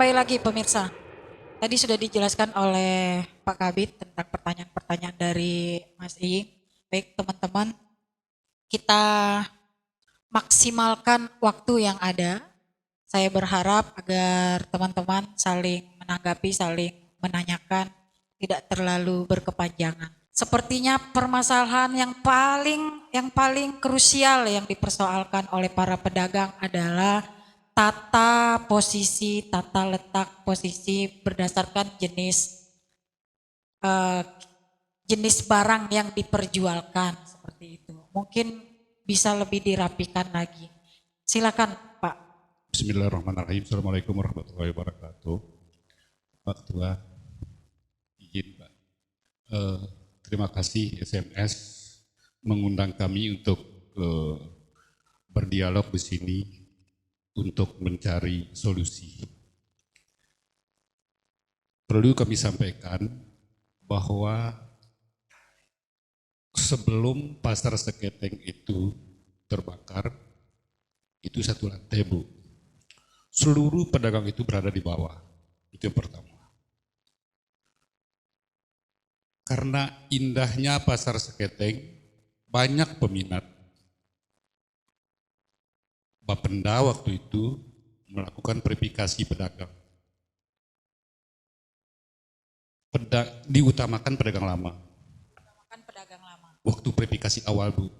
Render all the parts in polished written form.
Kembali lagi pemirsa, tadi sudah dijelaskan oleh Pak Kabid tentang pertanyaan-pertanyaan dari Mas Iying. Baik teman-teman, kita maksimalkan waktu yang ada. Saya berharap agar teman-teman saling menanggapi, saling menanyakan, tidak terlalu berkepanjangan. Sepertinya permasalahan yang paling krusial yang dipersoalkan oleh para pedagang adalah tata posisi, tata letak posisi berdasarkan jenis barang yang diperjualkan seperti itu. Mungkin bisa lebih dirapikan lagi. Silakan Pak. Bismillahirrahmanirrahim. Assalamualaikum warahmatullahi wabarakatuh. Pak Ketua, izin Pak. Terima kasih SMS mengundang kami untuk berdialog di sini untuk mencari solusi. Perlu kami sampaikan bahwa sebelum pasar Seketeng itu terbakar, itu satu lantai Bu. Seluruh pedagang itu berada di bawah, itu yang pertama. Karena indahnya pasar Seketeng, banyak peminat. Bapenda waktu itu melakukan verifikasi pedagang. Diutamakan pedagang lama. Utamakan pedagang lama. Waktu verifikasi awal Bu.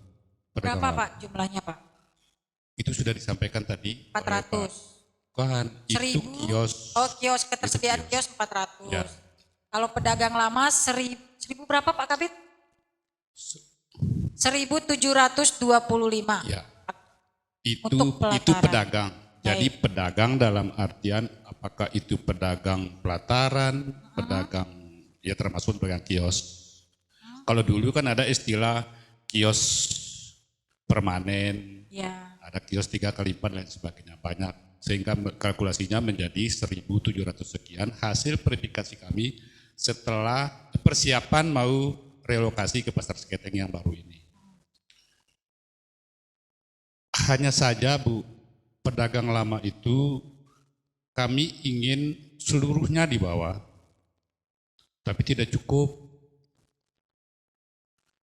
Berapa Pak jumlahnya Pak? Itu sudah disampaikan tadi. 400. Bukan, itu kios. Oh kios, ketersediaan kios 400. Ya. Kalau pedagang lama 1000 berapa Pak Kabid? 1725. Ya. Itu pedagang. Jadi pedagang dalam artian apakah itu pedagang pelataran, pedagang ya termasuk pedagang kios. Kalau dulu kan ada istilah kios permanen, ya. Ada kios 3x4 dan sebagainya, banyak. Sehingga kalkulasinya menjadi 1.700 sekian hasil verifikasi kami setelah persiapan mau relokasi ke pasar Seketeng yang baru ini. Hanya saja Bu, pedagang lama itu kami ingin seluruhnya di bawah, tapi tidak cukup.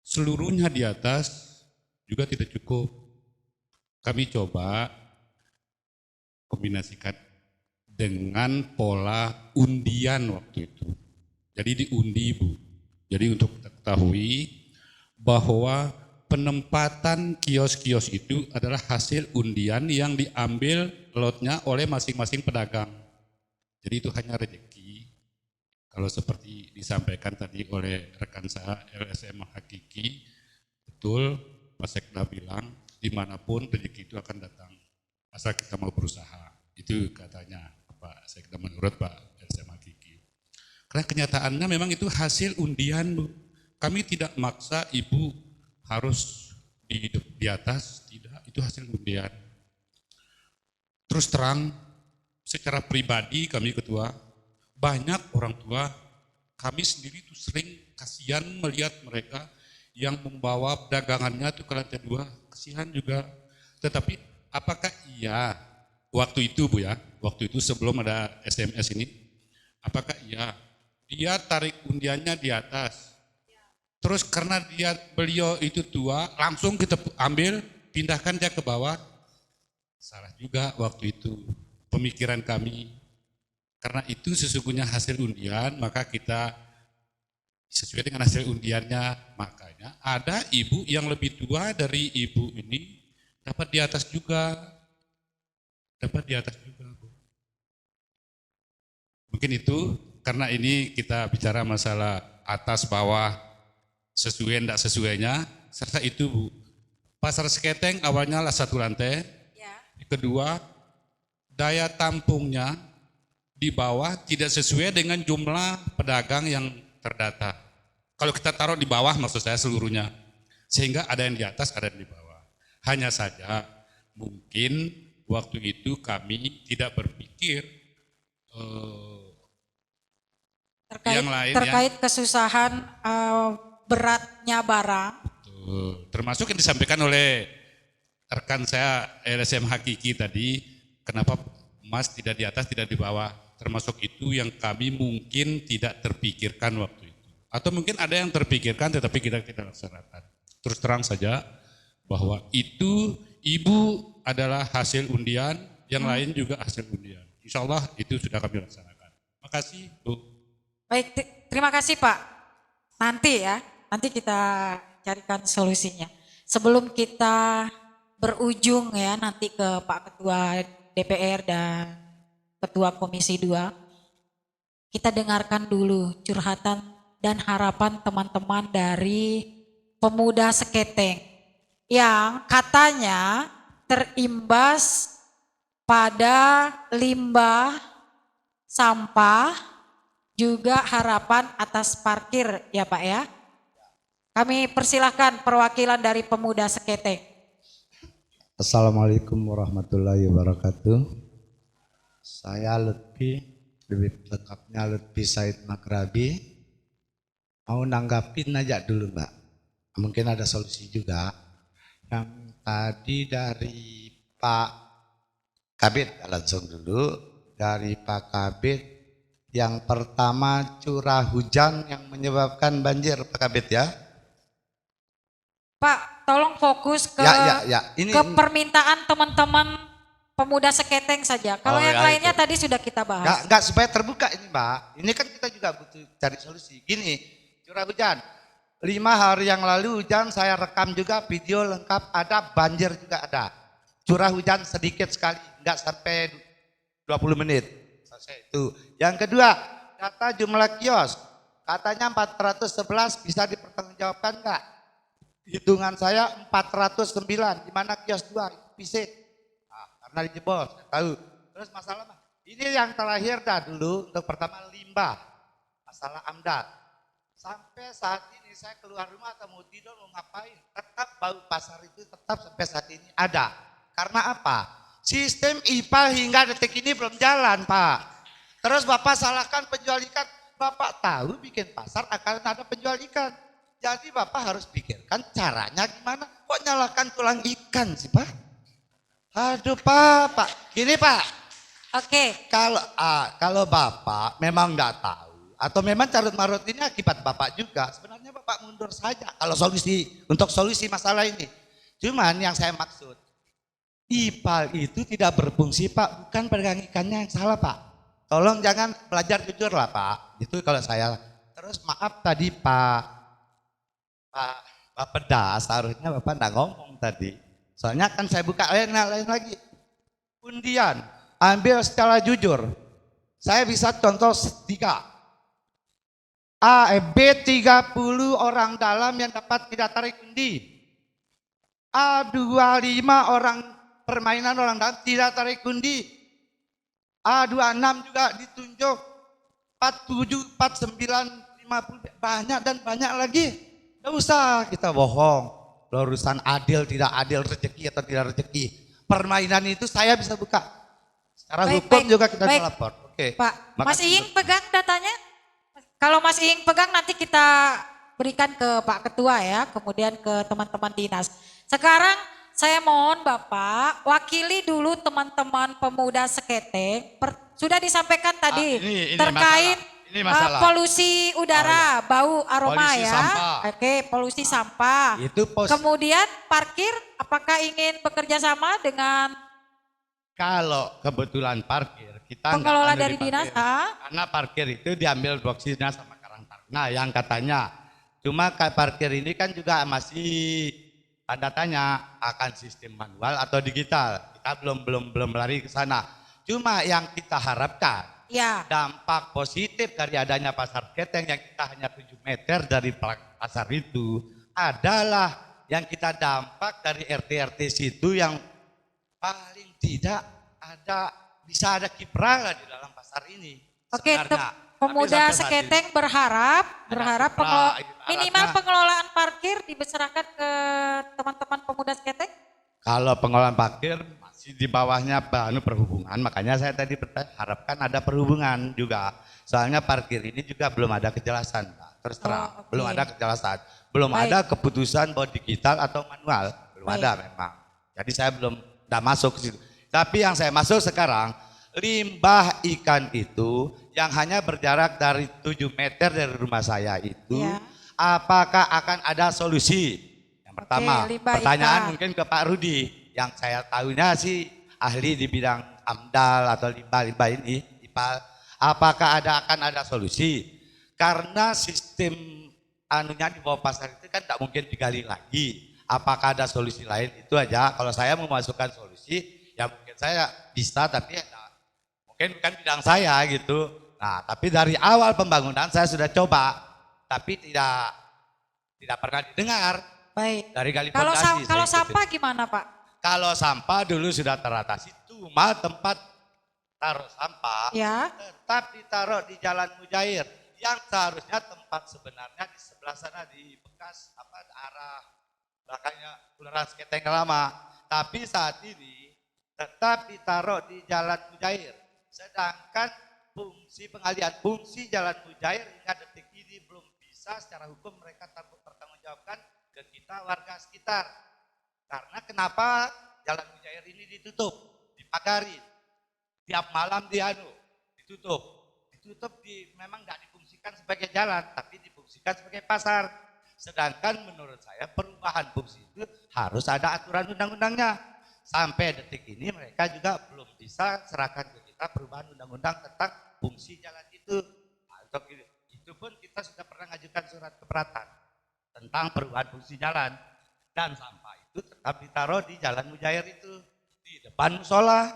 Seluruhnya di atas juga tidak cukup. Kami coba kombinasikan dengan pola undian waktu itu. Jadi diundi Bu. Jadi untuk ketahui bahwa penempatan kios-kios itu adalah hasil undian yang diambil lotnya oleh masing-masing pedagang. Jadi itu hanya rezeki. Kalau seperti disampaikan tadi oleh rekan saya LSM Hakiki, betul Pak Sekda bilang dimanapun rezeki itu akan datang. Asal kita mau berusaha. Itu katanya Pak Sekda menurut Pak LSM Hakiki. Karena kenyataannya memang itu hasil undian Bu. Kami tidak maksa Ibu harus di atas, tidak, itu hasil undian. Terus terang, secara pribadi kami ketua, banyak orang tua, kami sendiri itu sering kasihan melihat mereka yang membawa dagangannya itu ke lantai 2, kasihan juga. Tetapi apakah iya, waktu itu Bu ya, waktu itu sebelum ada SMS ini, apakah iya, dia tarik undiannya di atas, terus karena beliau itu tua, langsung kita ambil, pindahkan dia ke bawah. Salah juga waktu itu pemikiran kami. Karena itu sesungguhnya hasil undian, maka kita sesuai dengan hasil undiannya. Makanya ada ibu yang lebih tua dari ibu ini dapat di atas juga. Dapat di atas juga. Mungkin itu, karena ini kita bicara masalah atas bawah, sesuai enggak sesuainya, serta itu Bu. Pasar Seketeng awalnya lah satu lantai, ya. Kedua, daya tampungnya di bawah tidak sesuai dengan jumlah pedagang yang terdata. Kalau kita taruh di bawah maksud saya seluruhnya, sehingga ada yang di atas, ada yang di bawah. Hanya saja mungkin waktu itu kami tidak berpikir yang lain terkait ya. Kesusahan beratnya barang. Betul. Termasuk yang disampaikan oleh rekan saya LSM Hakiki tadi, kenapa emas tidak di atas tidak di bawah. termasuk itu yang kami mungkin tidak terpikirkan waktu itu. Atau mungkin ada yang terpikirkan tetapi kita tidak laksanakan. Terus terang saja bahwa itu ibu adalah hasil undian, yang lain juga hasil undian. Insya Allah itu sudah kami laksanakan. Makasih Bu. Baik, terima kasih Pak. Nanti kita carikan solusinya. Sebelum kita berujung ya nanti ke Pak Ketua DPR dan Ketua Komisi 2, kita dengarkan dulu curhatan dan harapan teman-teman dari pemuda Seketeng yang katanya terimbas pada limbah sampah, juga harapan atas parkir ya Pak ya. Kami persilahkan perwakilan dari pemuda Seketeng. Assalamualaikum warahmatullahi wabarakatuh. Saya lebih lengkapnya Lutfi Said Makrabi. Mau nanggapin aja dulu Mbak. Mungkin ada solusi juga. Yang tadi dari Pak Kabit, langsung dulu. Dari Pak Kabit, yang pertama curah hujan yang menyebabkan banjir Pak Kabit ya. Pak, tolong fokus ke Ini permintaan teman-teman pemuda Seketeng saja. Kalau yang lainnya itu tadi sudah kita bahas. Enggak supaya terbuka ini Mbak. Ini kan kita juga butuh cari solusi. Gini, curah hujan. 5 hari yang lalu hujan saya rekam juga video lengkap, ada banjir juga ada. Curah hujan sedikit sekali, enggak sampai 20 menit. Selesai itu. Yang kedua, data jumlah kios. Katanya 411 bisa dipertanggungjawabkan enggak? Hitungan saya 409, di mana kios 2 PC. Nah, karena dijebol, saya tahu. Terus masalah ini yang terakhir dah dulu, untuk pertama limbah. Masalah AMDAL. Sampai saat ini saya keluar rumah atau mau tidur mau ngapain, tetap bau pasar itu tetap sampai saat ini ada. Karena apa? Sistem IPA hingga detik ini belum jalan Pak. Terus Bapak salahkan penjual ikan. Bapak tahu bikin pasar akan ada penjual ikan. Jadi Bapak harus pikirkan caranya gimana. Kok nyalakan tulang ikan sih Pak? Aduh Pak. Gini Pak. Oke. Kalau Bapak memang nggak tahu atau memang carut marut ini akibat Bapak juga. Sebenarnya Bapak mundur saja kalau untuk solusi masalah ini. Cuman yang saya maksud, IPAL itu tidak berfungsi Pak, bukan pedagang ikannya yang salah Pak. Tolong jangan belajar jujur lah Pak. Itu kalau saya. Terus maaf tadi Pak Pedas, harusnya Bapak enggak ngomong tadi. Soalnya kan saya buka lain lagi. Undian, ambil secara jujur. Saya bisa contoh 3. B30 orang dalam yang dapat tidak tarik undi. A25 orang permainan orang dalam tidak tarik undi. A26 juga ditunjuk. 47, 49, 50, banyak dan banyak lagi. Tidak usah kita bohong. Urusan adil tidak adil, rezeki atau tidak rezeki. Permainan itu saya bisa buka. Secara hukum juga kita bisa lapor. Oke. Pak, Mas Iing pegang datanya. Kalau Mas Iing pegang nanti kita berikan ke Pak Ketua ya, kemudian ke teman-teman dinas. Sekarang saya mohon Bapak wakili dulu teman-teman pemuda Seketeng. Sudah disampaikan tadi ini terkait masalah. Polusi udara, bau aroma Polusi ya. sampah. Oke, polusi sampah. Kemudian parkir, apakah ingin bekerja sama dengan kalau kebetulan parkir kita pengelola dari dinas? Karena parkir itu diambil boxnya sama Karangtaruna yang katanya. Cuma parkir ini kan juga masih tanda tanya akan sistem manual atau digital. Kita belum lari ke sana. Cuma yang kita harapkan ya, dampak positif dari adanya pasar Seketeng yang kita hanya 7 meter dari pasar itu adalah yang kita dampak dari RT-RT situ yang paling tidak bisa ada kiprah di dalam pasar ini. Oke, pemuda Seketeng berharap minimal pengelolaan parkir dibeserahkan ke teman-teman pemuda Seketeng. Kalau pengelolaan parkir masih di bawahnya perhubungan, makanya saya tadi harapkan ada perhubungan juga. Soalnya parkir ini juga belum ada kejelasan, Pak. Terus terang, belum ada kejelasan. Belum ada keputusan bahwa digital atau manual, belum ada memang. Jadi saya tidak masuk ke situ. Tapi yang saya masuk sekarang, limbah ikan itu yang hanya berjarak dari 7 meter dari rumah saya itu, Ya. apakah akan ada solusi? Yang pertama, limbah pertanyaan ikan. mungkin ke Pak Rudi, yang saya tahunya sih ahli di bidang AMDAL atau limbah-limbah ini, IPA. Apakah akan ada solusi? Karena sistem anunya di bawah pasar itu kan tidak mungkin digali lagi. Apakah ada solusi lain? Itu aja. Kalau saya memasukkan solusi, ya mungkin saya bisa, tapi ya mungkin bukan bidang saya gitu. Nah, tapi dari awal pembangunan saya sudah coba, tapi tidak pernah didengar Baik. dari gali Kalau fondasi. kalau saya ikutin. sampah gimana Pak? Kalau sampah dulu sudah teratasi, cuma tempat taruh sampah Ya. tetap ditaruh di Jalan Mujair, yang seharusnya tempat sebenarnya di sebelah sana di bekas arah belakangnya Kelurahan Seketeng Lama. Tapi saat ini tetap ditaruh di Jalan Mujair. Sedangkan fungsi pengalihan fungsi Jalan Mujair hingga detik ini belum bisa secara hukum mereka pertanggungjawabkan ke kita warga sekitar. Karena kenapa Jalan Mujair ini ditutup, dipagari, tiap malam ditutup, memang tidak difungsikan sebagai jalan, tapi difungsikan sebagai pasar. Sedangkan menurut saya perubahan fungsi itu harus ada aturan undang-undangnya. Sampai detik ini mereka juga belum bisa serahkan ke kita perubahan undang-undang tentang fungsi jalan itu. Nah, untuk itu pun kita sudah pernah mengajukan surat keberatan tentang perubahan fungsi jalan. Dan sampah itu tetap ditaruh di Jalan Mujair itu, di depan musola.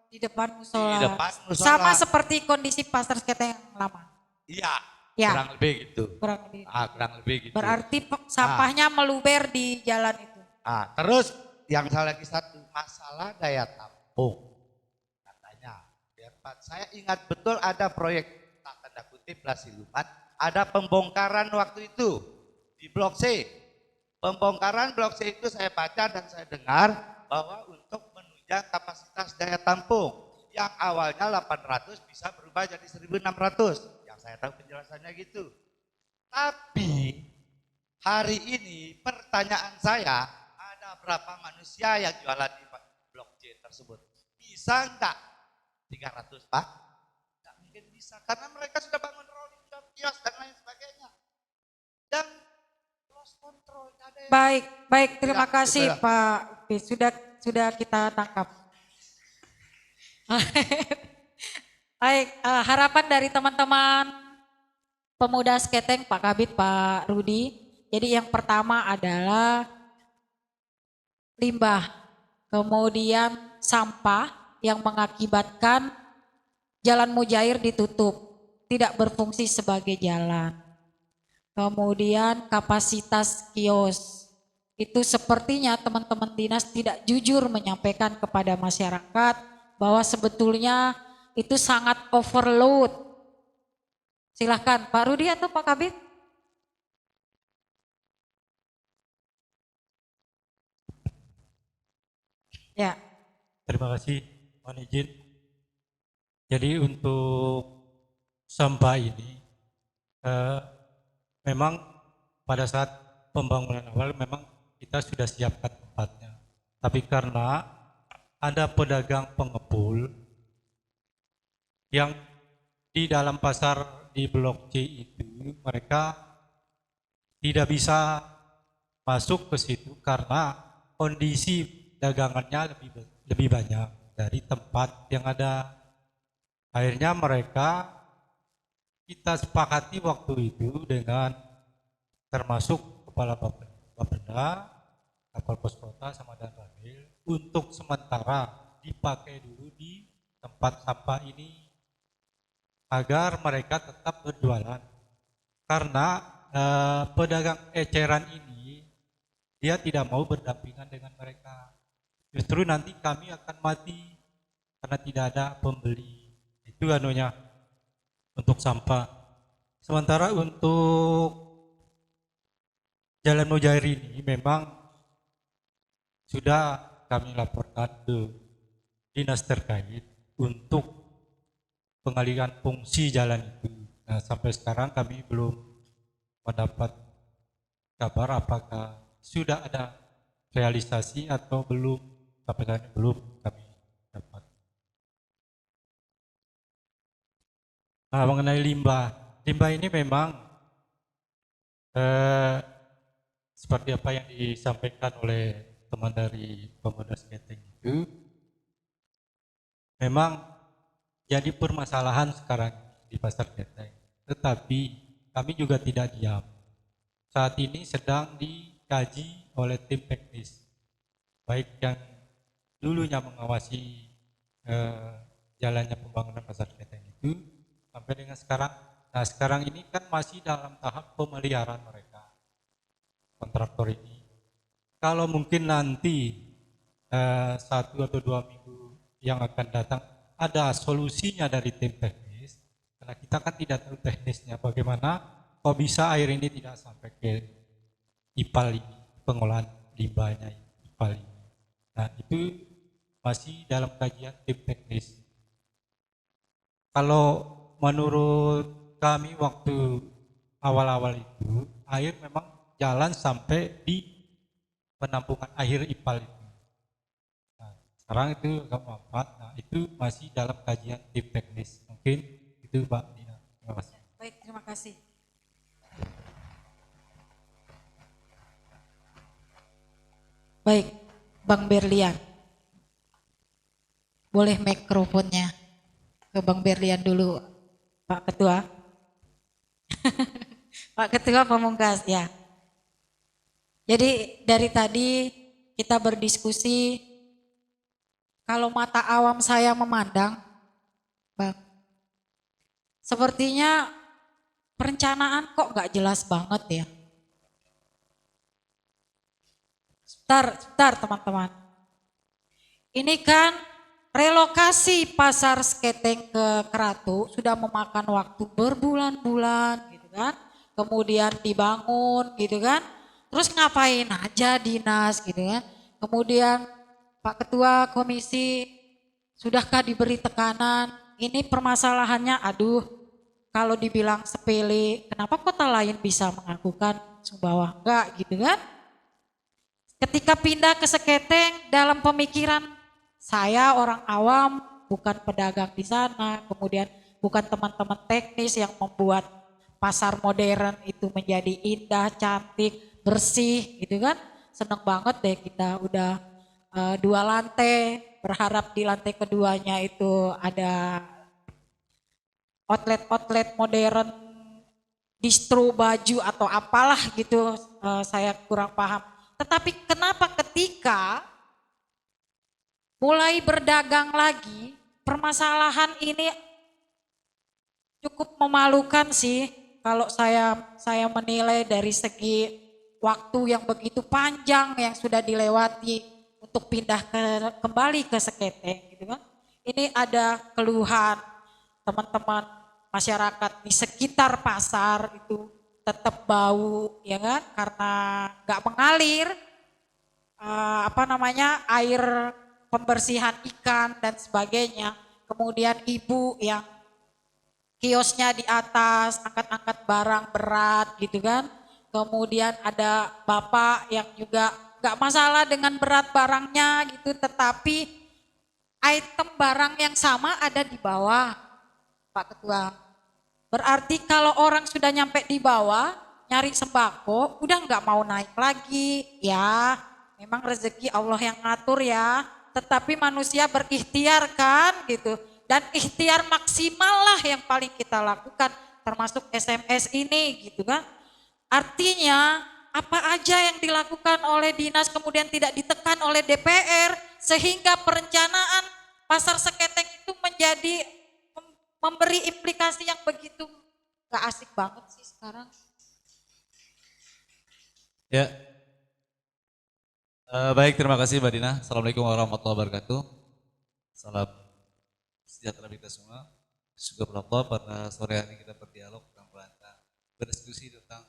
Di depan musola. Di depan musola. Sama seperti kondisi pasar Seketeng yang lama. Iya, Ya. kurang lebih gitu. Kurang lebih gitu. Berarti sampahnya meluber di jalan itu. Terus yang lagi satu, masalah daya tampung. Katanya, saya ingat betul ada proyek, tanda kutip lah siluman, ada pembongkaran waktu itu di Blok C. Pembongkaran Blok C itu saya baca dan saya dengar bahwa untuk menunjang kapasitas daya tampung yang awalnya 800 bisa berubah jadi 1.600. Yang saya tahu penjelasannya gitu. Tapi hari ini pertanyaan saya, ada berapa manusia yang jualan di Blok C tersebut? Bisa enggak 300 Pak? Enggak mungkin bisa karena mereka sudah bangun rolling shop, kios dan lain sebagainya. Dan kontrol. Baik, terima kasih Pak Upi. Sudah kita tangkap. Baik, harapan dari teman-teman pemuda Seketeng, Pak Kabid, Pak Rudi. Jadi yang pertama adalah limbah, kemudian sampah yang mengakibatkan Jalan Mujair ditutup, tidak berfungsi sebagai jalan. Kemudian kapasitas kios, itu sepertinya teman-teman dinas tidak jujur menyampaikan kepada masyarakat bahwa sebetulnya itu sangat overload. Silahkan Pak Rudi atau Pak Kabid. Ya. Terima kasih, mohon izin. Jadi untuk sampah ini memang pada saat pembangunan awal memang kita sudah siapkan tempatnya. Tapi karena ada pedagang pengepul yang di dalam pasar di Blok C itu mereka tidak bisa masuk ke situ karena kondisi dagangannya lebih banyak dari tempat yang ada. Akhirnya kita sepakati waktu itu dengan termasuk Kepala Bapeda, Kapal Pos Kota sama dan Ramil untuk sementara dipakai dulu di tempat sampah ini agar mereka tetap berjualan. Karena pedagang eceran ini dia tidak mau berdampingan dengan mereka. Justru nanti kami akan mati karena tidak ada pembeli. Itu anunya untuk sampah. Sementara untuk Jalan Mujair ini memang sudah kami laporkan ke dinas terkait untuk pengalihan fungsi jalan itu. Nah, sampai sekarang kami belum mendapat kabar apakah sudah ada realisasi atau belum. Sampai saat ini belum kami dapat. Nah, mengenai limbah, limbah ini memang seperti apa yang disampaikan oleh teman dari Pemuda Skating itu, memang jadi permasalahan sekarang di pasar Keteng. Tetapi kami juga tidak diam. Saat ini sedang dikaji oleh tim teknis, baik yang dulunya mengawasi jalannya pembangunan pasar Keteng itu sampai dengan sekarang. Nah, sekarang ini kan masih dalam tahap pemeliharaan mereka, kontraktor ini. Kalau mungkin nanti 1 atau 2 minggu yang akan datang ada solusinya dari tim teknis, karena kita kan tidak tahu teknisnya bagaimana kok bisa air ini tidak sampai ke IPAL ini, pengolahan limbahnya IPAL ini. Nah, itu masih dalam kajian tim teknis. Kalau menurut kami waktu awal-awal itu, air memang jalan sampai di penampungan air IPAL itu. Nah, sekarang itu agak mampat, nah itu masih dalam kajian tim teknis. Mungkin itu Mbak Dina. Terima kasih. Baik, terima kasih. Baik, Bang Berlian. Boleh mikrofonnya ke Bang Berlian dulu, Pak Ketua. Pak Ketua Pamungkas, ya. Jadi dari tadi kita berdiskusi, kalau mata awam saya memandang, Bang, sepertinya perencanaan kok nggak jelas banget ya. Sebentar teman-teman. Ini kan relokasi pasar Seketeng ke Keratu sudah memakan waktu berbulan-bulan gitu kan. Kemudian dibangun gitu kan. Terus ngapain aja dinas gitu kan. Kemudian Pak Ketua Komisi, sudahkah diberi tekanan? Ini permasalahannya, aduh, kalau dibilang sepele, kenapa kota lain bisa mengakukan Sumbawa enggak gitu kan? Ketika pindah ke Seketeng, dalam pemikiran saya orang awam, bukan pedagang di sana, kemudian bukan teman-teman teknis yang membuat pasar modern itu menjadi indah, cantik, bersih gitu kan. Seneng banget deh kita udah 2 lantai, berharap di lantai keduanya itu ada outlet-outlet modern, distro baju atau apalah gitu, saya kurang paham. Tetapi kenapa ketika mulai berdagang lagi, permasalahan ini cukup memalukan sih kalau saya menilai dari segi waktu yang begitu panjang yang sudah dilewati untuk pindah kembali ke Seketeng gitu kan. Ini ada keluhan teman-teman masyarakat di sekitar pasar itu tetap bau ya kan, karena nggak mengalir air pembersihan ikan dan sebagainya. Kemudian ibu yang kiosnya di atas, angkat-angkat barang berat gitu kan. Kemudian ada bapak yang juga nggak masalah dengan berat barangnya gitu, tetapi item barang yang sama ada di bawah, Pak Ketua. Berarti kalau orang sudah nyampe di bawah, nyari sembako, udah nggak mau naik lagi. Ya, memang rezeki Allah yang ngatur ya. Tetapi manusia berikhtiar kan gitu. Dan ikhtiar maksimal lah yang paling kita lakukan. Termasuk SMS ini gitu kan. Artinya apa aja yang dilakukan oleh dinas kemudian tidak ditekan oleh DPR. Sehingga perencanaan pasar Seketeng itu menjadi memberi implikasi yang begitu gak asik banget sih sekarang. Ya, baik, terima kasih Mbak Dina. Assalamualaikum warahmatullahi wabarakatuh. Salam sejahtera kita semua. Syukur Allah pada sore hari kita berdialog tentang berdiskusi tentang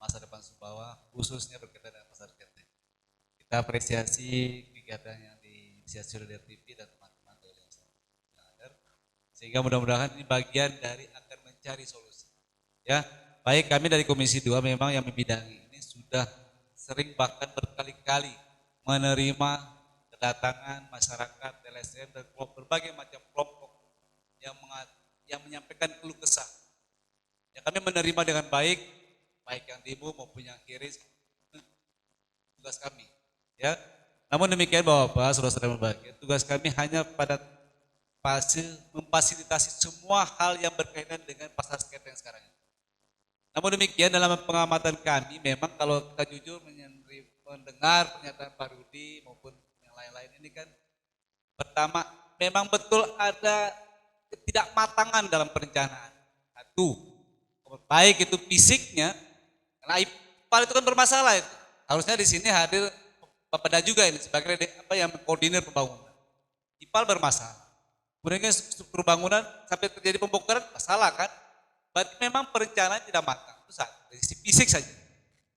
masa depan Sumbawa, khususnya berkaitan dengan pasar Keteng. Kita apresiasi kegiatan yang diinisiasi oleh TV dan teman-teman dari yang hadir, sehingga mudah-mudahan ini bagian dari akan mencari solusi. Ya, baik, kami dari Komisi 2 memang yang membidangi ini sudah sering bahkan berkali-kali menerima kedatangan masyarakat LSM dan berbagai macam kelompok yang yang menyampaikan keluh kesah. Ya, kami menerima dengan baik, baik yang demo maupun yang kiri, tugas kami. Ya, namun demikian Bapak, saudara-saudara berbahagia, tugas kami hanya pada fase memfasilitasi semua hal yang berkaitan dengan pasar sengketa yang sekarang ini. Namun demikian dalam pengamatan kami, memang kalau kita jujur mendengar pernyataan Pak Rudi maupun yang lain-lain ini kan, pertama memang betul ada ketidakmatangan dalam perencanaan. Satu, baik itu fisiknya, karena IPAL itu kan bermasalah itu. Harusnya di sini hadir Bapeda juga ini sebagai yang mengkoordinir pembangunan. IPAL bermasalah. Kemudian struktur bangunan sampai terjadi pembongkaran masalah kan. Berarti memang perencanaan tidak matang. Itu satu, dari sisi fisik saja.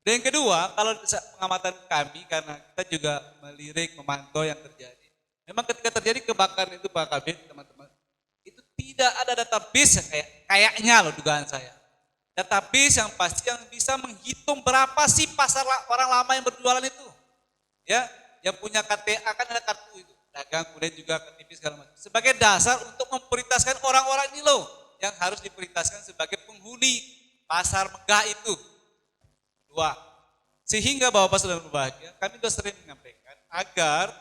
Dan yang kedua, kalau pengamatan kami karena kita juga melirik, memantau yang terjadi. Memang ketika terjadi kebakaran itu Pak Kabin, teman-teman, itu tidak ada database kayaknya loh dugaan saya. Database yang pasti yang bisa menghitung berapa sih pasar orang lama yang berjualan itu. Ya, yang punya KTA kan ada kartu itu. Dagang, kemudian juga KTP segala macam. Sebagai dasar untuk memprioritaskan orang-orang ini loh yang harus diprioritaskan sebagai penghuni pasar megah itu. Dua, sehingga Bapak Saudara berbahagia, kami sudah sering menyampaikan agar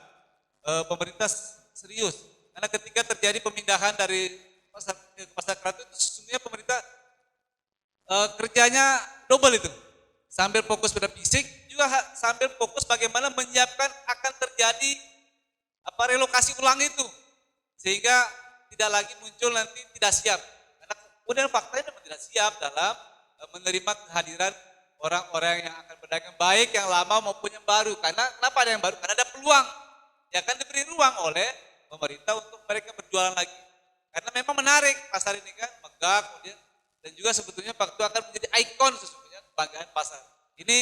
pemerintah serius. Karena ketika terjadi pemindahan dari pasar ke pasar kreatif itu sesungguhnya pemerintah kerjanya double itu. Sambil fokus pada fisik, juga sambil fokus bagaimana menyiapkan akan terjadi relokasi ulang itu. Sehingga tidak lagi muncul nanti tidak siap. Karena kemudian faktanya memang tidak siap dalam menerima kehadiran orang-orang yang akan berdagang baik yang lama maupun yang baru. Karena kenapa ada yang baru? Karena ada peluang. Ya kan diberi ruang oleh pemerintah untuk mereka berjualan lagi. Karena memang menarik pasar ini kan, megah kemudian dan juga sebetulnya waktu akan menjadi ikon sesungguhnya kebanggaan pasar. Ini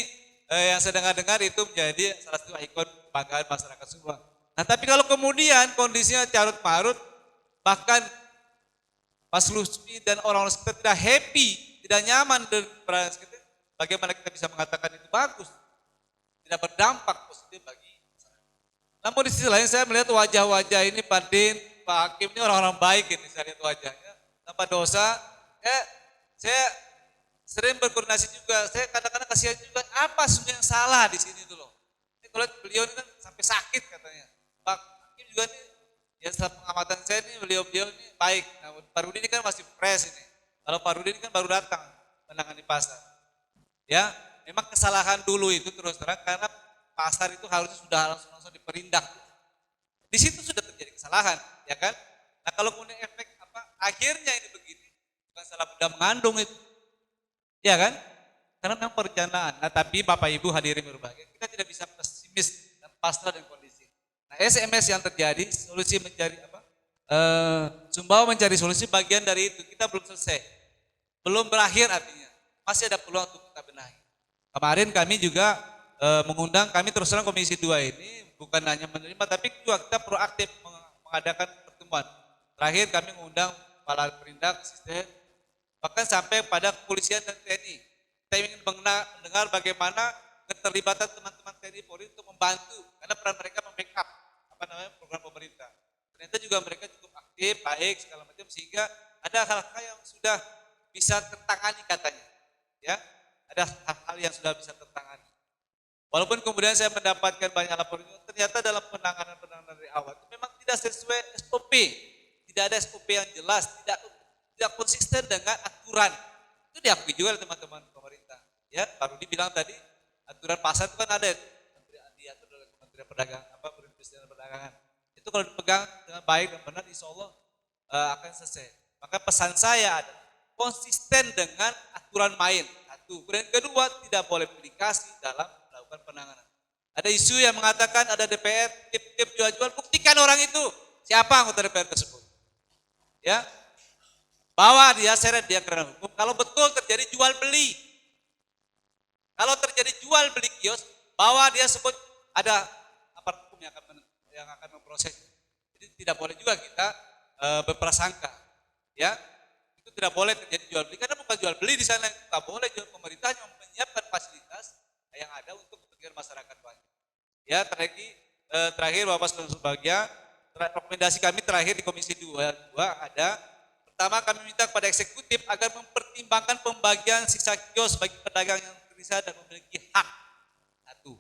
yang saya dengar-dengar itu menjadi salah satu ikon kebanggaan masyarakat semua. Nah tapi kalau kemudian kondisinya carut marut, bahkan Pak Lusmi dan orang-orang sekitar tidak happy, tidak nyaman dengan peran sekitar, bagaimana kita bisa mengatakan itu bagus? Tidak berdampak positif bagi masyarakat. Namun di sisi lain saya melihat wajah-wajah ini Pak Din, Pak Hakim ini orang-orang baik ini, saya lihat wajahnya. Tanpa dosa, saya sering berkoordinasi juga, saya kadang-kadang kasihan juga, apa sebenarnya yang salah di sini itu loh. Ini kalau beliau ini kan sampai sakit katanya. Pak Hakim juga nih, ya setelah pengamatan saya ini beliau-beliau ini baik. Nah, Pak Rudi ini kan masih fresh ini. Kalau Pak Rudi ini kan baru datang menangani pasar. Ya, memang kesalahan dulu itu terus terang karena pasar itu harusnya sudah langsung diperindak. Di situ sudah terjadi kesalahan, ya kan? Nah kalau kemudian efek akhirnya ini begini, bukan salah benda mengandung itu, ya kan? Karena memang perencanaan. Nah tapi Bapak Ibu hadirin berbahagia, kita tidak bisa pesimis dan pasrah dengan kondisi. Nah SMS yang terjadi, solusi mencari Sumbawa mencari solusi bagian dari itu. Kita belum selesai, belum berakhir artinya, masih ada peluang untuk kita benahi. Kemarin kami juga mengundang, kami terus terang Komisi 2 ini bukan hanya menerima, tapi juga kita proaktif mengadakan pertemuan. Terakhir kami mengundang kepala perindak, asisten, bahkan sampai pada kepolisian dan TNI. Kita ingin mendengar bagaimana keterlibatan teman-teman TNI Polri untuk membantu, karena peran mereka membackup program pemerintah. Ternyata juga mereka cukup aktif, baik segala macam, sehingga ada hal-hal yang sudah bisa tertangani katanya. Ya, ada hal-hal yang sudah bisa tertangani. Walaupun kemudian saya mendapatkan banyak laporan, ternyata dalam penanganan dari awal itu memang tidak sesuai SOP, tidak ada SOP yang jelas, tidak konsisten dengan aturan. Itu diakui juga oleh teman-teman pemerintah. Ya, Pak Rudi bilang tadi aturan pasar itu kan ada diatur oleh Kementerian Perdagangan, Perindustrian dan Perdagangan. Itu kalau dipegang dengan baik dan benar, insya Allah akan selesai. Maka pesan saya adalah konsisten dengan aturan main. Satu. Kemudian kedua, tidak boleh publikasi dalam melakukan penanganan. Ada isu yang mengatakan ada DPR, tip-tip jual-jual, buktikan orang itu. Siapa anggota DPR tersebut? Ya, bawa dia, seret dia ke ranah hukum. Kalau betul terjadi jual beli, kalau terjadi jual beli kios, bawa dia sebut ada aparat hukum yang akan memproses. Jadi tidak boleh juga kita berprasangka, ya. Itu tidak boleh terjadi jual beli karena bukan jual beli di sana, tidak boleh jual, pemerintah yang menyiapkan fasilitas yang ada untuk kepentingan masyarakat banyak. Ya, terakhir Bapak Saudara berbahagia, rekomendasi kami terakhir di Komisi 2 ada Pertama, kami minta kepada eksekutif agar mempertimbangkan pembagian sisa kios bagi pedagang yang terpisah dan memiliki hak. Satu.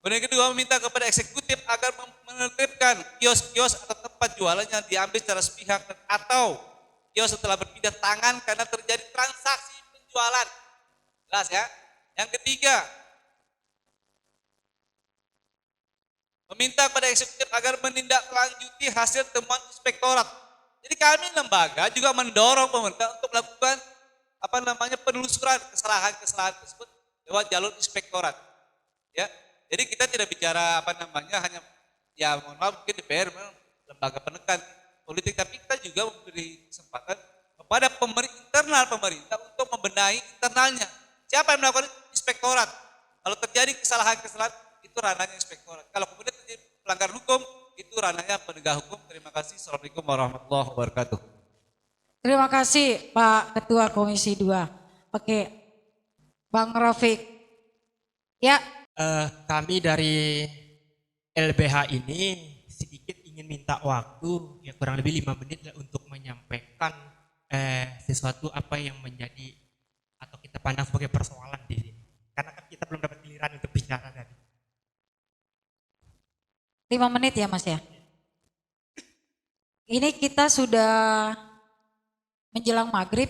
Kemudian kedua, meminta kepada eksekutif agar menertibkan kios-kios atau tempat jualan yang diambil secara sepihak dan atau kios setelah berpindah tangan karena terjadi transaksi penjualan. Jelas ya. Yang ketiga, meminta kepada eksekutif agar menindaklanjuti hasil temuan inspektorat. Jadi kami lembaga juga mendorong pemerintah untuk melakukan penelusuran kesalahan-kesalahan tersebut lewat jalur inspektorat. Ya. Jadi kita tidak bicara hanya ya mohon maaf mungkin DPR memang lembaga penekan politik, tapi kita juga memberi kesempatan kepada internal pemerintah untuk membenahi internalnya. Siapa yang melakukan inspektorat? Kalau terjadi kesalahan-kesalahan itu ranahnya inspektorat. Kalau kemudian terjadi pelanggaran hukum itu ranahnya penegak hukum. Terima kasih. Assalamualaikum warahmatullahi wabarakatuh. Terima kasih Pak Ketua Komisi 2. Oke, Bang Rafiq. Ya. Kami dari LBH ini sedikit ingin minta waktu ya kurang lebih 5 menit untuk menyampaikan sesuatu apa yang menjadi atau kita pandang sebagai persoalan di sini. Karena kan kita belum dapat giliran untuk bicara tadi. 5 menit ya Mas ya. Ini kita sudah menjelang maghrib.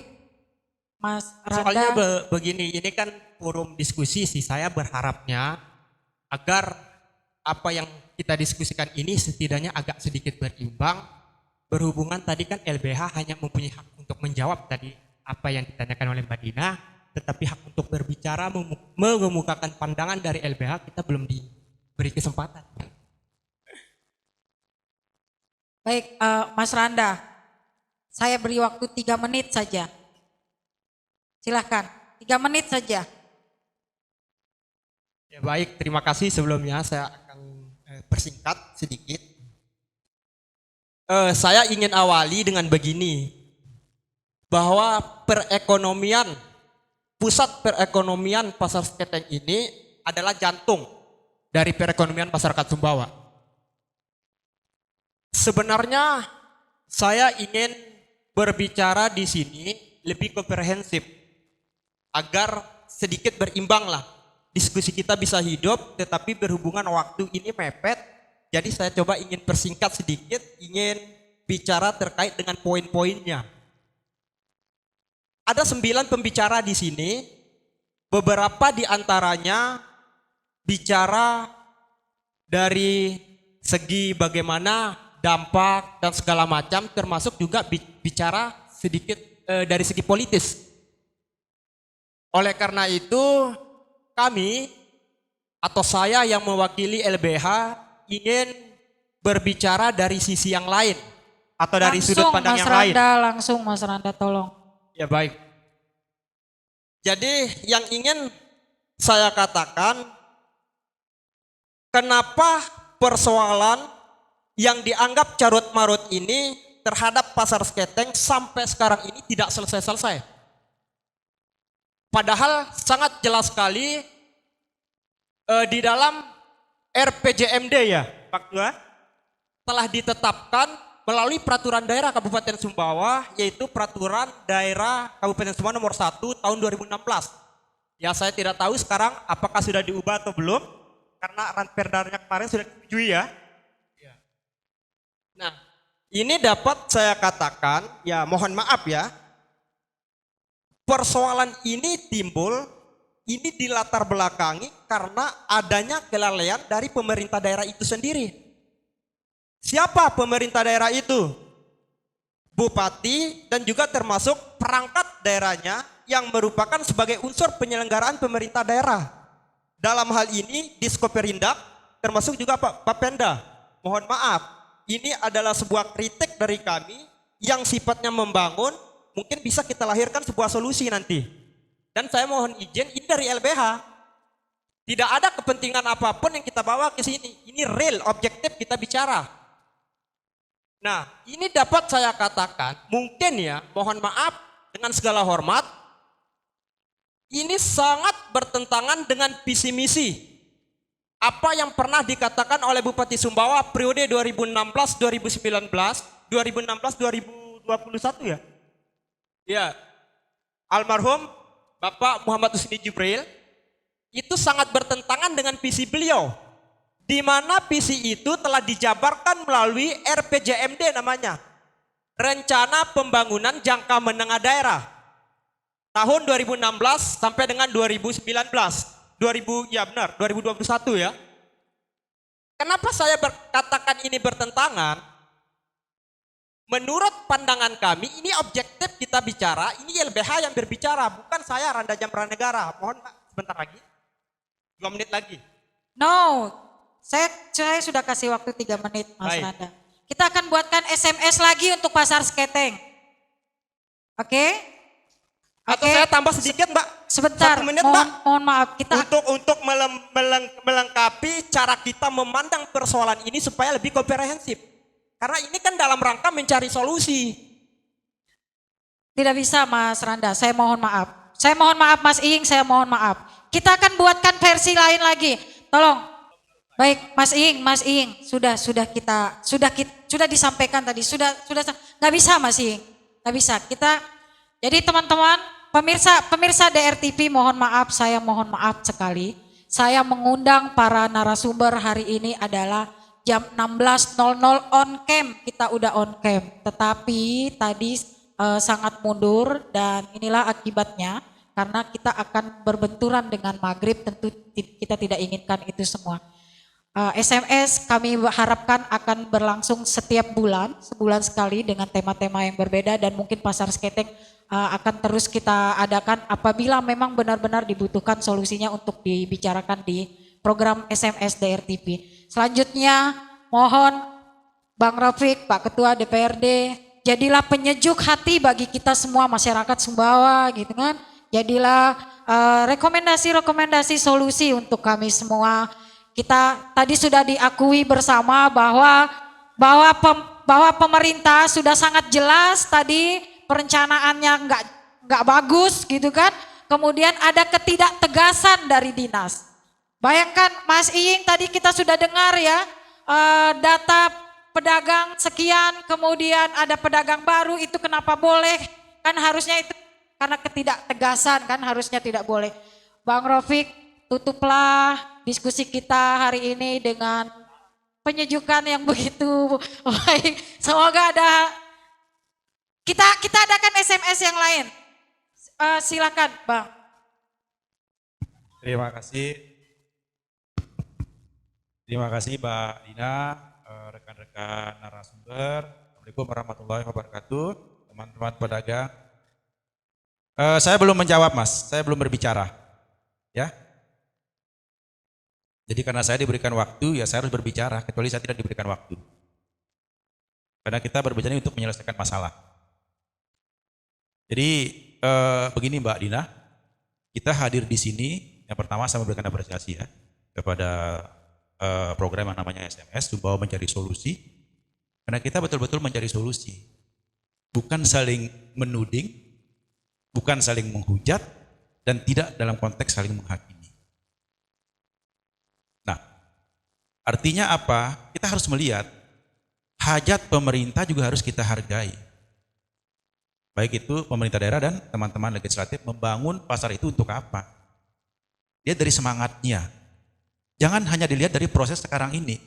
Mas Soalnya Randa. begini, ini kan forum diskusi sih, saya berharapnya agar apa yang kita diskusikan ini setidaknya agak sedikit berimbang, berhubungan tadi kan LBH hanya mempunyai hak untuk menjawab tadi apa yang ditanyakan oleh Mbak Dina, tetapi hak untuk berbicara, mengemukakan pandangan dari LBH kita belum diberi kesempatan. Baik, Mas Randa, saya beri waktu 3 menit saja. Silahkan, 3 menit saja. Ya baik, terima kasih. Sebelumnya saya akan persingkat sedikit. Saya ingin awali dengan begini, bahwa pusat perekonomian Pasar Seketeng ini adalah jantung dari perekonomian masyarakat Sumbawa. Sebenarnya saya ingin berbicara di sini lebih komprehensif agar sedikit berimbang lah diskusi kita bisa hidup, tetapi berhubungan waktu ini mepet. Jadi saya coba ingin persingkat sedikit, ingin bicara terkait dengan poin-poinnya. Ada 9 pembicara di sini, beberapa di antaranya bicara dari segi bagaimana dampak dan segala macam, termasuk juga bicara sedikit dari segi politis. Oleh karena itu kami atau saya yang mewakili LBH ingin berbicara dari sisi yang lain atau dari sudut pandang yang lain. Langsung Mas Randa tolong. Ya baik. Jadi yang ingin saya katakan, kenapa persoalan yang dianggap carut-marut ini terhadap Pasar Seketeng sampai sekarang ini tidak selesai-selesai. Padahal sangat jelas sekali di dalam RPJMD ya Pak Ketua telah ditetapkan melalui peraturan daerah Kabupaten Sumbawa, yaitu peraturan daerah Kabupaten Sumbawa nomor 1 tahun 2016. Ya saya tidak tahu sekarang apakah sudah diubah atau belum, karena ranperdanya kemarin sudah disetujui ya. Nah ini dapat saya katakan, ya mohon maaf ya, persoalan ini timbul, ini dilatar belakangi karena adanya kelalaian dari pemerintah daerah itu sendiri. Siapa pemerintah daerah itu? Bupati dan juga termasuk perangkat daerahnya yang merupakan sebagai unsur penyelenggaraan pemerintah daerah. Dalam hal ini Diskoperindak termasuk juga Pak Pemda. Mohon maaf, ini adalah sebuah kritik dari kami yang sifatnya membangun. Mungkin bisa kita lahirkan sebuah solusi nanti. Dan saya mohon izin, ini dari LBH. Tidak ada kepentingan apapun yang kita bawa ke sini. Ini real, objektif kita bicara. Nah, ini dapat saya katakan, mungkin ya, mohon maaf dengan segala hormat, ini sangat bertentangan dengan visi misi. Apa yang pernah dikatakan oleh Bupati Sumbawa periode 2016-2019, 2016-2021 ya. Ya, almarhum Bapak Muhammad Husni Jibril itu sangat bertentangan dengan visi beliau. Di mana visi itu telah dijabarkan melalui RPJMD namanya. Rencana Pembangunan Jangka Menengah Daerah. Tahun 2016 sampai dengan 2019. 2021 ya. Kenapa saya berkatakan ini bertentangan? Menurut pandangan kami, ini objektif kita bicara, ini LBH yang berbicara, bukan saya Randa Jam Pranegara. Mohon Pak, sebentar lagi. 2 menit lagi. No, saya sudah kasih waktu 3 menit Mas Baik. Randa. Kita akan buatkan SMS lagi untuk pasar Seketeng. Oke? Atau Oke. saya tambah sedikit Mbak. Sebentar, 1 menit mohon, Mbak. mohon maaf. Kita Untuk melengkapi cara kita memandang persoalan ini supaya lebih komprehensif. Karena ini kan dalam rangka mencari solusi. tidak bisa Mas Randa, saya mohon maaf. Saya mohon maaf Mas Iing, saya mohon maaf. Kita akan buatkan versi lain lagi. Tolong. Baik, Mas Iing, sudah disampaikan tadi. Sudah nggak bisa Mas Iing. Nggak bisa. Jadi teman-teman, pemirsa DRTV mohon maaf, saya mohon maaf sekali. Saya mengundang para narasumber hari ini adalah jam 16.00 on cam, kita udah on cam. Tetapi tadi sangat mundur dan inilah akibatnya karena kita akan berbenturan dengan maghrib, tentu kita tidak inginkan itu semua. SMS kami harapkan akan berlangsung setiap bulan, sebulan sekali dengan tema-tema yang berbeda dan mungkin pasar Seketeng akan terus kita adakan apabila memang benar-benar dibutuhkan solusinya untuk dibicarakan di program SMS DRTV. Selanjutnya mohon Bang Rafiq, Pak Ketua DPRD, jadilah penyejuk hati bagi kita semua masyarakat Sumbawa gitu kan. Jadilah rekomendasi solusi untuk kami semua. Kita tadi sudah diakui bersama bahwa pemerintah sudah sangat jelas tadi perencanaannya nggak bagus gitu kan. Kemudian ada ketidaktegasan dari dinas. Bayangkan Mas Iing tadi kita sudah dengar ya data pedagang sekian, kemudian ada pedagang baru itu kenapa boleh? Kan harusnya itu karena ketidaktegasan kan harusnya tidak boleh. Bang Rafiq, tutuplah diskusi kita hari ini dengan penyejukan yang begitu baik. Semoga kita adakan SMS yang lain. Silakan, Bang. Terima kasih. Terima kasih Mbak Dina, rekan-rekan narasumber. Assalamualaikum warahmatullahi wabarakatuh, teman-teman pedagang. Saya belum menjawab Mas, saya belum berbicara. Ya. Jadi karena saya diberikan waktu, ya saya harus berbicara, kecuali saya tidak diberikan waktu. Karena kita berbicara untuk menyelesaikan masalah. Jadi begini Mbak Dina, kita hadir di sini, yang pertama saya memberikan apresiasi ya kepada program yang namanya SMS, Sumbawa Mencari Solusi. Karena kita betul-betul mencari solusi. Bukan saling menuding, bukan saling menghujat, dan tidak dalam konteks saling menghakimi. Nah, artinya apa? Kita harus melihat hajat pemerintah juga harus kita hargai. Baik itu pemerintah daerah dan teman-teman legislatif membangun pasar itu untuk apa? Dia dari semangatnya. Jangan hanya dilihat dari proses sekarang ini.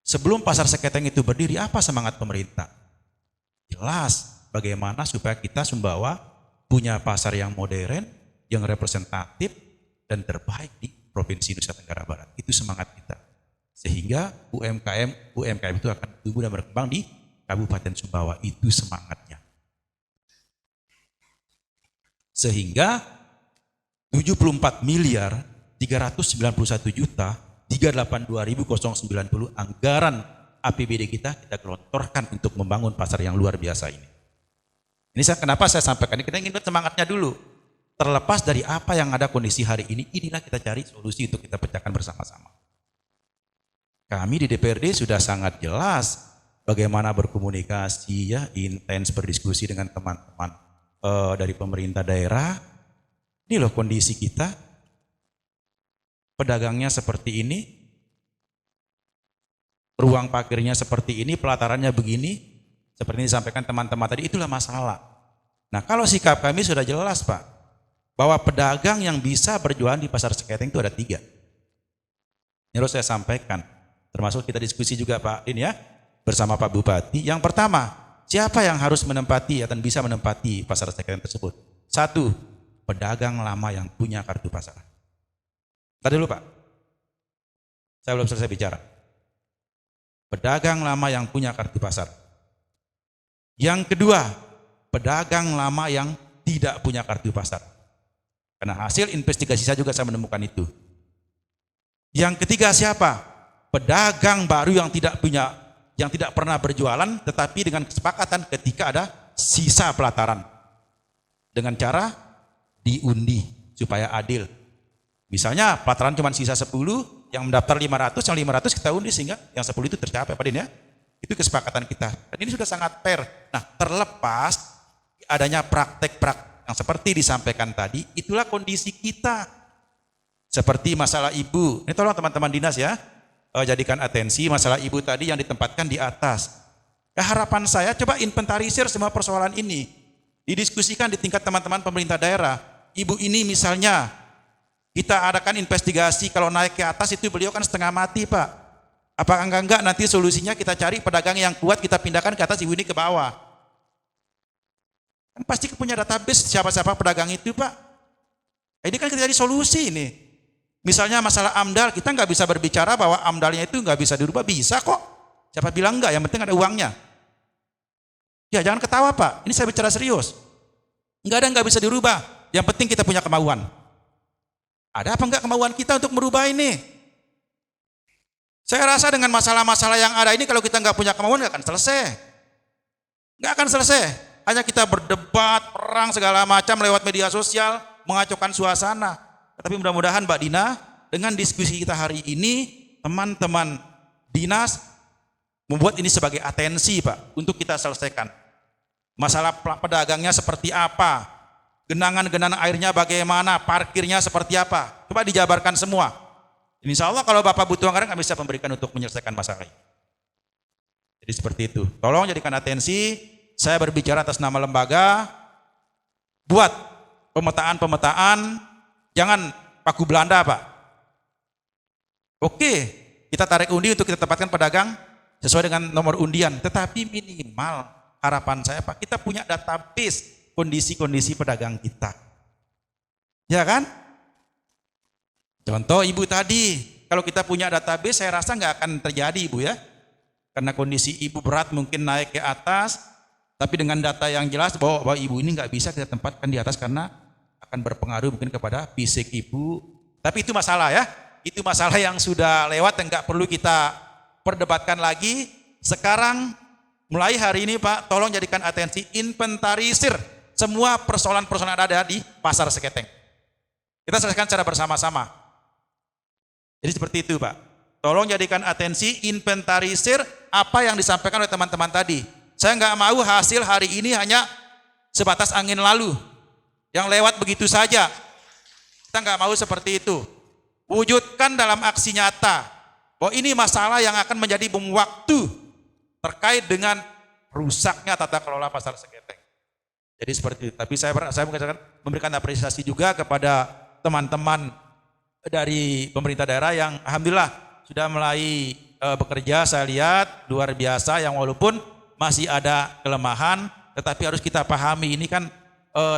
Sebelum pasar Seketeng itu berdiri, apa semangat pemerintah? Jelas bagaimana supaya kita Sumbawa punya pasar yang modern, yang representatif, dan terbaik di Provinsi Nusa Tenggara Barat. Itu semangat kita. Sehingga UMKM itu akan tumbuh dan berkembang di Kabupaten Sumbawa. Itu semangatnya. Sehingga 74 miliar 391 juta 382.090 anggaran APBD kita gelontorkan untuk membangun pasar yang luar biasa ini. Ini kenapa saya sampaikan ini, kita ingin semangatnya dulu. Terlepas dari apa yang ada kondisi hari ini, inilah kita cari solusi untuk kita pecahkan bersama-sama. Kami di DPRD sudah sangat jelas bagaimana berkomunikasi ya, intens berdiskusi dengan teman-teman dari pemerintah daerah. Ini loh kondisi kita. Pedagangnya seperti ini, ruang parkirnya seperti ini, pelatarannya begini, seperti yang disampaikan teman-teman tadi, itulah masalah. Nah kalau sikap kami sudah jelas Pak, bahwa pedagang yang bisa berjualan di pasar Seketeng itu ada 3. Ini harus saya sampaikan, termasuk kita diskusi juga Pak Din ya, bersama Pak Bupati. Yang pertama, siapa yang harus menempati dan bisa menempati pasar Seketeng tersebut? 1, pedagang lama yang punya kartu pasar. Tadi dulu Pak, saya belum selesai bicara. Pedagang lama yang punya kartu pasar. Yang kedua, pedagang lama yang tidak punya kartu pasar. Karena hasil investigasi saya juga saya menemukan itu. Yang ketiga siapa? Pedagang baru yang tidak pernah berjualan, tetapi dengan kesepakatan ketika ada sisa pelataran. Dengan cara diundi supaya adil. Misalnya pelataran cuma sisa 10, yang mendaftar 500, yang 500 kita undi sehingga yang 10 itu tercapai Pak Din ya. Itu kesepakatan kita. Dan ini sudah sangat fair. Nah, terlepas adanya praktek-praktek yang seperti disampaikan tadi, itulah kondisi kita. Seperti masalah ibu. Ini tolong teman-teman dinas ya, jadikan atensi masalah ibu tadi yang ditempatkan di atas. Harapan saya coba inventarisir semua persoalan ini. Didiskusikan di tingkat teman-teman pemerintah daerah. Ibu ini misalnya, kita adakan investigasi, kalau naik ke atas itu beliau kan setengah mati Pak. Apakah enggak nanti solusinya kita cari pedagang yang kuat, kita pindahkan ke atas, ibu ini ke bawah. Kan pasti punya database siapa-siapa pedagang itu Pak. Ini kan kita jadi solusi ini. Misalnya masalah AMDAL, kita nggak bisa berbicara bahwa AMDALnya itu nggak bisa dirubah, bisa kok. Siapa bilang enggak, yang penting ada uangnya. Ya jangan ketawa Pak, ini saya bicara serius. Enggak ada yang nggak bisa dirubah, yang penting kita punya kemauan. Ada apa enggak kemauan kita untuk merubah ini? Saya rasa dengan masalah-masalah yang ada ini kalau kita nggak punya kemauan nggak akan selesai. Nggak akan selesai. Hanya kita berdebat, perang segala macam lewat media sosial, mengacaukan suasana. Tapi mudah-mudahan Mbak Dina, dengan diskusi kita hari ini, teman-teman dinas membuat ini sebagai atensi Pak, untuk kita selesaikan. Masalah pedagangnya seperti apa, genangan-genangan airnya bagaimana, parkirnya seperti apa, coba dijabarkan semua. Insya Allah kalau Bapak butuh anggaran kami bisa memberikan untuk menyelesaikan masalah ini. Jadi seperti itu. Tolong jadikan atensi, saya berbicara atas nama lembaga, buat pemetaan, jangan paku Belanda Pak. Oke, kita tarik undi untuk kita tempatkan pedagang sesuai dengan nomor undian. Tetapi minimal harapan saya Pak, kita punya database kondisi-kondisi pedagang kita. Ya kan? Contoh ibu tadi, kalau kita punya database saya rasa nggak akan terjadi ibu ya. Karena kondisi ibu berat mungkin naik ke atas, tapi dengan data yang jelas bahwa ibu ini nggak bisa kita tempatkan di atas karena akan berpengaruh mungkin kepada fisik ibu. Tapi itu masalah ya, itu masalah yang sudah lewat yang nggak perlu kita perdebatkan lagi. Sekarang mulai hari ini Pak, tolong jadikan atensi, inventarisir semua persoalan-persoalan yang ada di pasar Seketeng. Kita selesaikan secara bersama-sama. Jadi seperti itu Pak. Tolong jadikan atensi, inventarisir apa yang disampaikan oleh teman-teman tadi. Saya nggak mau hasil hari ini hanya sebatas angin lalu, yang lewat begitu saja. Kita nggak mau seperti itu. Wujudkan dalam aksi nyata bahwa ini masalah yang akan menjadi bom waktu terkait dengan rusaknya tata kelola pasar Seketeng. Jadi seperti itu. Tapi saya memberikan apresiasi juga kepada teman-teman dari pemerintah daerah yang alhamdulillah sudah mulai bekerja. Saya lihat luar biasa, yang walaupun masih ada kelemahan, tetapi harus kita pahami ini kan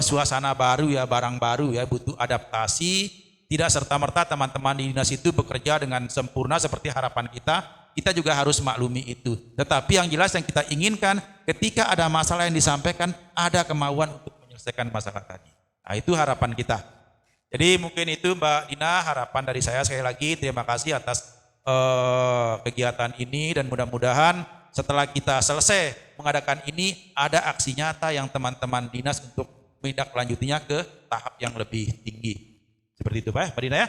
suasana baru ya, barang baru ya, butuh adaptasi. Tidak serta-merta teman-teman di dinas itu bekerja dengan sempurna seperti harapan kita. Kita juga harus maklumi itu. Tetapi yang jelas yang kita inginkan ketika ada masalah yang disampaikan, ada kemauan untuk menyelesaikan masalah tadi. Nah itu harapan kita. Jadi mungkin itu Mbak Dina, harapan dari saya. Sekali lagi terima kasih atas kegiatan ini, dan mudah-mudahan setelah kita selesai mengadakan ini ada aksi nyata yang teman-teman dinas untuk menindaklanjutinya ke tahap yang lebih tinggi. Seperti itu Pak Dina ya.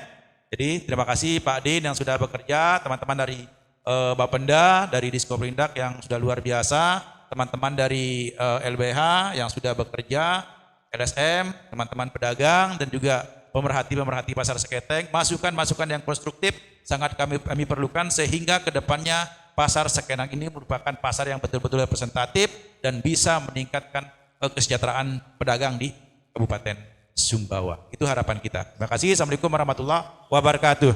Jadi terima kasih Pak Din yang sudah bekerja, teman-teman dari Bapenda, dari Diskoperindak yang sudah luar biasa, teman-teman dari LBH yang sudah bekerja, LSM, teman-teman pedagang, dan juga pemerhati-pemerhati pasar Seketeng. Masukan-masukan yang konstruktif sangat kami perlukan sehingga kedepannya pasar Seketeng ini merupakan pasar yang betul-betul representatif dan bisa meningkatkan kesejahteraan pedagang di Kabupaten Sumbawa. Itu harapan kita. Terima kasih. Assalamualaikum warahmatullahi wabarakatuh.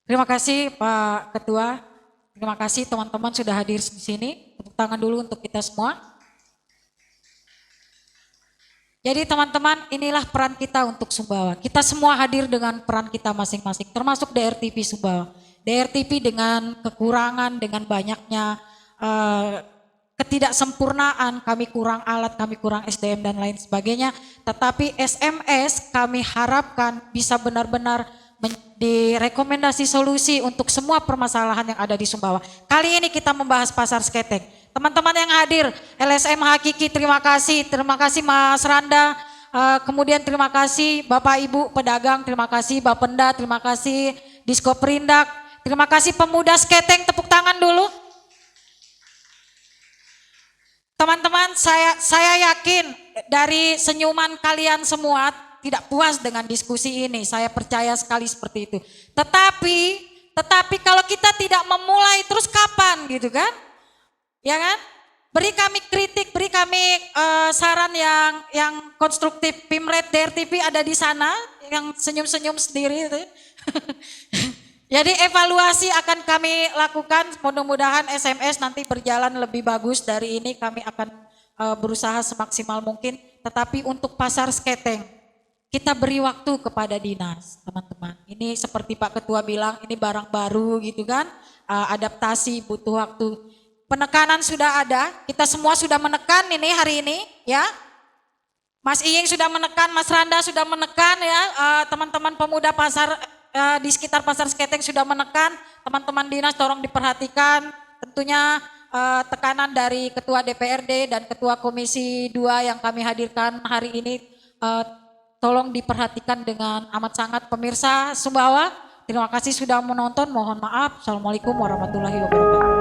Terima kasih Pak Ketua. Terima kasih teman-teman sudah hadir di sini. Tepuk tangan dulu untuk kita semua. Jadi teman-teman, inilah peran kita untuk Sumbawa. Kita semua hadir dengan peran kita masing-masing, termasuk DRTP Sumbawa. DRTP dengan kekurangan, dengan banyaknya ketidaksempurnaan, kami kurang alat, kami kurang SDM dan lain sebagainya. Tetapi SMS kami harapkan bisa benar-benar direkomendasi solusi untuk semua permasalahan yang ada di Sumbawa. Kali ini kita membahas pasar sketeng. Teman-teman yang hadir, LSM Hakiki terima kasih Mas Randa, kemudian terima kasih Bapak Ibu pedagang, terima kasih Bapenda, terima kasih Diskoperindak, terima kasih pemuda sketeng, tepuk tangan dulu. Teman-teman, saya yakin dari senyuman kalian semua tidak puas dengan diskusi ini, saya percaya sekali seperti itu. Tetapi kalau kita tidak memulai terus kapan gitu kan? Ya kan? Beri kami kritik, beri kami saran yang konstruktif. Pimret DRTP ada di sana yang senyum-senyum sendiri itu. Jadi evaluasi akan kami lakukan, mudah-mudahan SMS nanti berjalan lebih bagus dari ini, kami akan berusaha semaksimal mungkin. Tetapi untuk pasar sketeng, kita beri waktu kepada dinas, teman-teman. Ini seperti Pak Ketua bilang, ini barang baru gitu kan, adaptasi butuh waktu. Penekanan sudah ada, kita semua sudah menekan ini hari ini ya. Mas Iying sudah menekan, Mas Randa sudah menekan ya, teman-teman pemuda pasar di sekitar pasar sketeng sudah menekan, teman-teman dinas tolong diperhatikan. Tentunya tekanan dari Ketua DPRD dan Ketua Komisi 2 yang kami hadirkan hari ini tolong diperhatikan dengan amat sangat. Pemirsa Sumbawa, terima kasih sudah menonton, mohon maaf. Assalamualaikum warahmatullahi wabarakatuh.